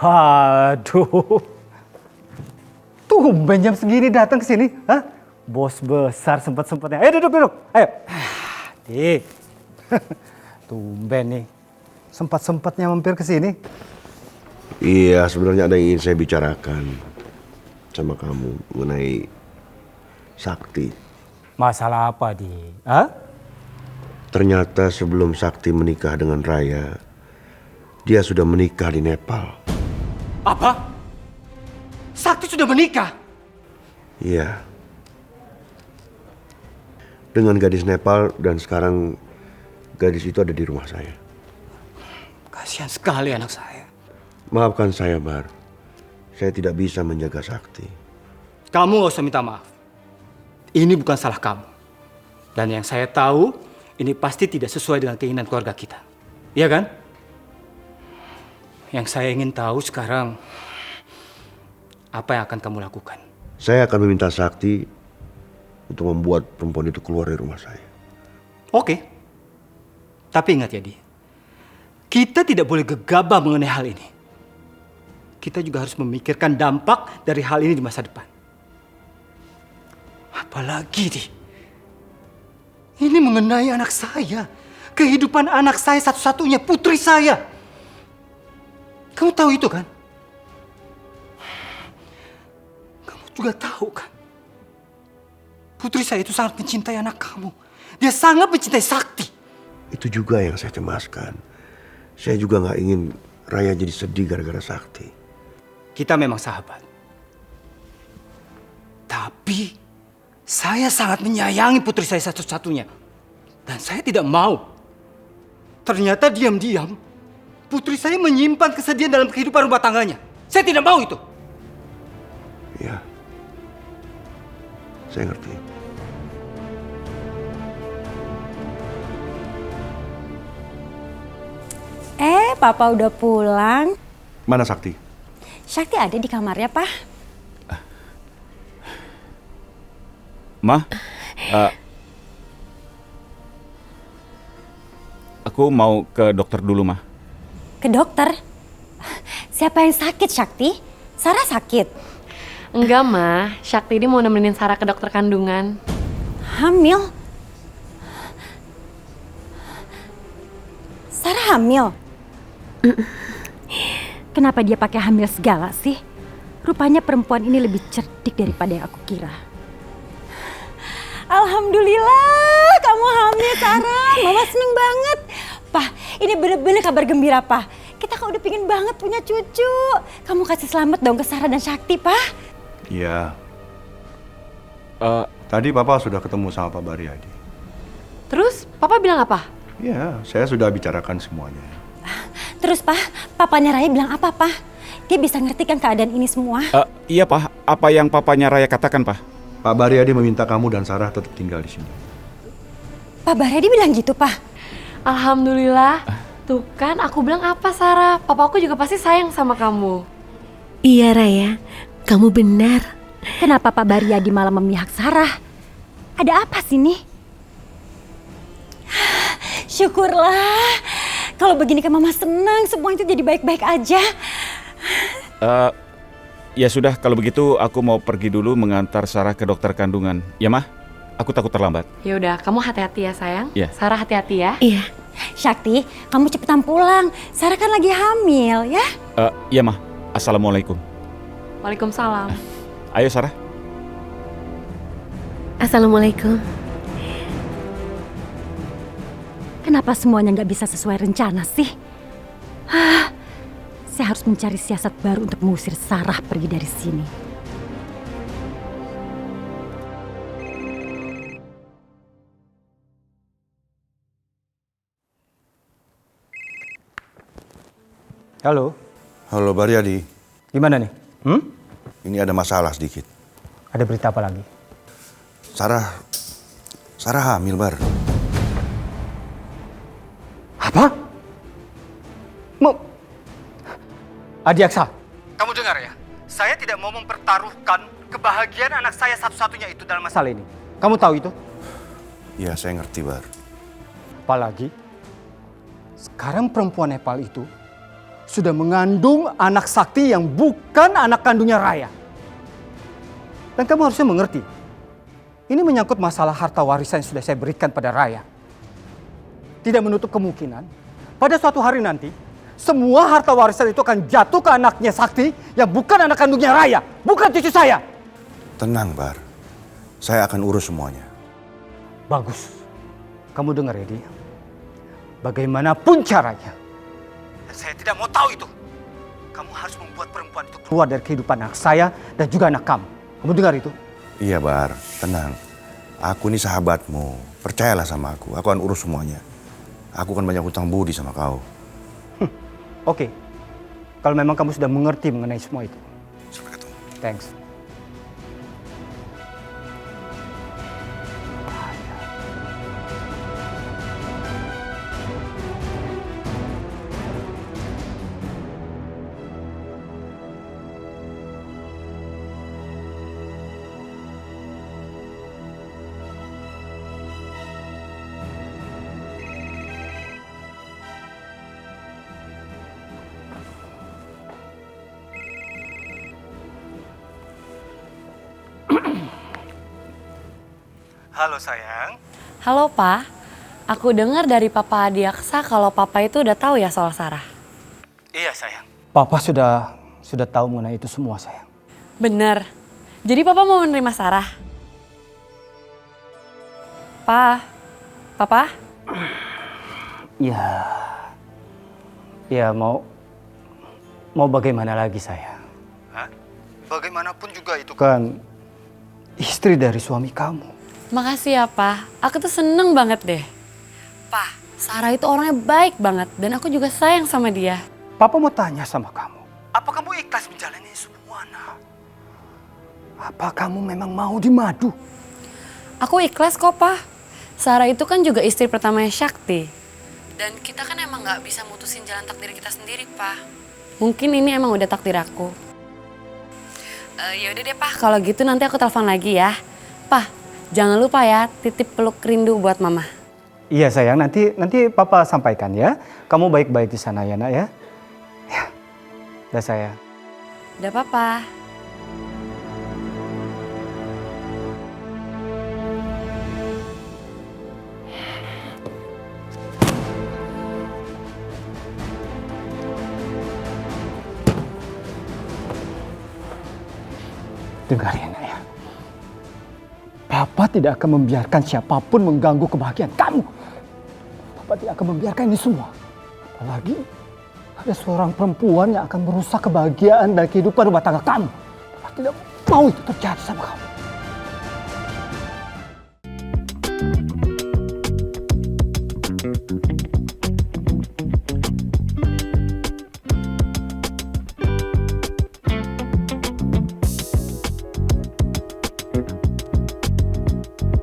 Aduh. Tumben jam segini datang ke sini, hah? Bos besar sempat-sempatnya. Ayo duduk. Ayo. Dik. Tumben nih. Sempat-sempatnya mampir ke sini. Iya, sebenarnya ada yang ingin saya bicarakan sama kamu mengenai Sakti. Masalah apa, Dik? Hah? Ternyata sebelum Sakti menikah dengan Raya, dia sudah menikah di Nepal. Apa? Sakti sudah menikah? Iya. Dengan gadis Nepal dan sekarang gadis itu ada di rumah saya. Kasihan sekali anak saya. Maafkan saya, Bar. Saya tidak bisa menjaga Sakti. Kamu gak usah minta maaf. Ini bukan salah kamu. Dan yang saya tahu, ini pasti tidak sesuai dengan keinginan keluarga kita. Iya kan? Yang saya ingin tahu sekarang, apa yang akan kamu lakukan? Saya akan meminta Sakti untuk membuat perempuan itu keluar dari rumah saya. Oke. Tapi ingat ya, Di. Kita tidak boleh gegabah mengenai hal ini. Kita juga harus memikirkan dampak dari hal ini di masa depan. Apalagi, Di. Ini mengenai anak saya. Kehidupan anak saya satu-satunya, putri saya. Kamu tahu itu kan? Kamu juga tahu kan? Putri saya itu sangat mencintai anak kamu. Dia sangat mencintai Sakti. Itu juga yang saya cemaskan. Saya juga nggak ingin Raya jadi sedih gara-gara Sakti. Kita memang sahabat. Tapi saya sangat menyayangi putri saya satu-satunya. Dan saya tidak mau. Ternyata diam-diam putri saya menyimpan kesedihan dalam kehidupan rumah tangganya. Saya tidak mau itu. Ya, saya ngerti. Papa udah pulang. Mana Sakti? Sakti ada di kamarnya, Pak. Ma, aku mau ke dokter dulu, Ma. Ke dokter? Siapa yang sakit, Sakti? Sarah sakit? Enggak, Ma. Sakti ini mau nemenin Sarah ke dokter kandungan. Hamil? Sarah hamil? Kenapa dia pakai hamil segala sih? Rupanya perempuan ini lebih cerdik daripada yang aku kira. Alhamdulillah, kamu hamil, Sarah. Mama seneng banget. Pak, ini bener-bener kabar gembira, Pak. Kita kan udah pingin banget punya cucu. Kamu kasih selamat dong ke Sarah dan Sakti, Pak. Iya. Tadi Papa sudah ketemu sama Pak Baryadi. Terus, Papa bilang apa? Iya, saya sudah bicarakan semuanya. Terus, Pak, papanya Raya bilang apa, Pak? Dia bisa ngerti kan keadaan ini semua? Iya, Pak. Apa yang papanya Raya katakan, Pak? Pak Baryadi meminta kamu dan Sarah tetap tinggal di sini. Pak Baryadi bilang gitu, Pak? Alhamdulillah. Tuh kan, aku bilang apa, Sarah? Papaku juga pasti sayang sama kamu. Iya, Raya. Kamu benar. Kenapa Pak Baryadi malah memihak Sarah? Ada apa sih nih? Syukurlah. Kalau begini kan Mama senang, semua itu jadi baik-baik aja. Ya sudah, kalau begitu aku mau pergi dulu mengantar Sarah ke dokter kandungan. Ya, Ma? Aku takut terlambat. Ya udah, kamu hati-hati ya, sayang. Iya. Sarah hati-hati ya. Iya. Sakti, kamu cepetan pulang. Sarah kan lagi hamil, ya? Iya, Ma. Assalamualaikum. Waalaikumsalam. Ayo, Sarah. Assalamualaikum. Kenapa semuanya nggak bisa sesuai rencana sih? Saya harus mencari siasat baru untuk mengusir Sarah pergi dari sini. Halo, Halo Baryadi, gimana nih? ini ada masalah sedikit. Ada berita apa lagi? Sarah hamil, Bar. Apa? Adi Aksa, kamu dengar ya? Saya tidak mau mempertaruhkan kebahagiaan anak saya satu-satunya itu dalam masalah ini. Kamu tahu itu? Iya, saya ngerti, Bar. Apalagi, sekarang perempuan Nepal itu sudah mengandung anak sakti yang bukan anak kandungnya Raya. Dan kamu harusnya mengerti, ini menyangkut masalah harta warisan yang sudah saya berikan pada Raya. Tidak menutup kemungkinan, pada suatu hari nanti, semua harta warisan itu akan jatuh ke anaknya Sakti yang bukan anak kandungnya Raya, bukan cucu saya. Tenang, Bar. Saya akan urus semuanya. Bagus. Kamu dengar ya, Di? Bagaimanapun caranya, dan saya tidak mau tahu itu, kamu harus membuat perempuan itu keluar dari kehidupan anak saya dan juga anak kamu. Kamu dengar itu? Iya, Bar. Tenang. Aku ini sahabatmu. Percayalah sama aku. Aku akan urus semuanya. Aku kan banyak hutang budi sama kau. Oke. Kalau memang kamu sudah mengerti mengenai semua itu. Sampai ketemu. Thanks. Halo sayang. Halo Pa, aku dengar dari Papa Adiaksa kalau Papa itu udah tahu ya soal Sarah. Iya sayang. Papa sudah tahu mengenai itu semua sayang. Bener, jadi Papa mau menerima Sarah? Papa? Ya mau bagaimana lagi sayang? Hah? Bagaimanapun juga itu kan istri dari suami kamu. Makasih ya Pa, aku tuh seneng banget deh. Pa, Sarah itu orangnya baik banget dan aku juga sayang sama dia. Papa mau tanya sama kamu, apa kamu ikhlas menjalani semua, Nak? Apa kamu memang mau dimadu? Aku ikhlas kok Pa, Sarah itu kan juga istri pertamanya Syakti. Dan kita kan emang gak bisa mutusin jalan takdir kita sendiri Pa. Mungkin ini emang udah takdir aku. Yaudah deh Pa, kalau gitu nanti aku telepon lagi ya. Pa, jangan lupa ya, titip peluk rindu buat Mama. Iya sayang, nanti Papa sampaikan ya. Kamu baik-baik di sana ya, Nak ya. Ya, udah sayang. Udah Papa. Dengar ya, Nak ya. Papa tidak akan membiarkan siapapun mengganggu kebahagiaan kamu. Papa tidak akan membiarkan ini semua. Apalagi ada seorang perempuan yang akan merusak kebahagiaan dan kehidupan rumah tangga kamu. Papa tidak mau itu terjadi sama kamu.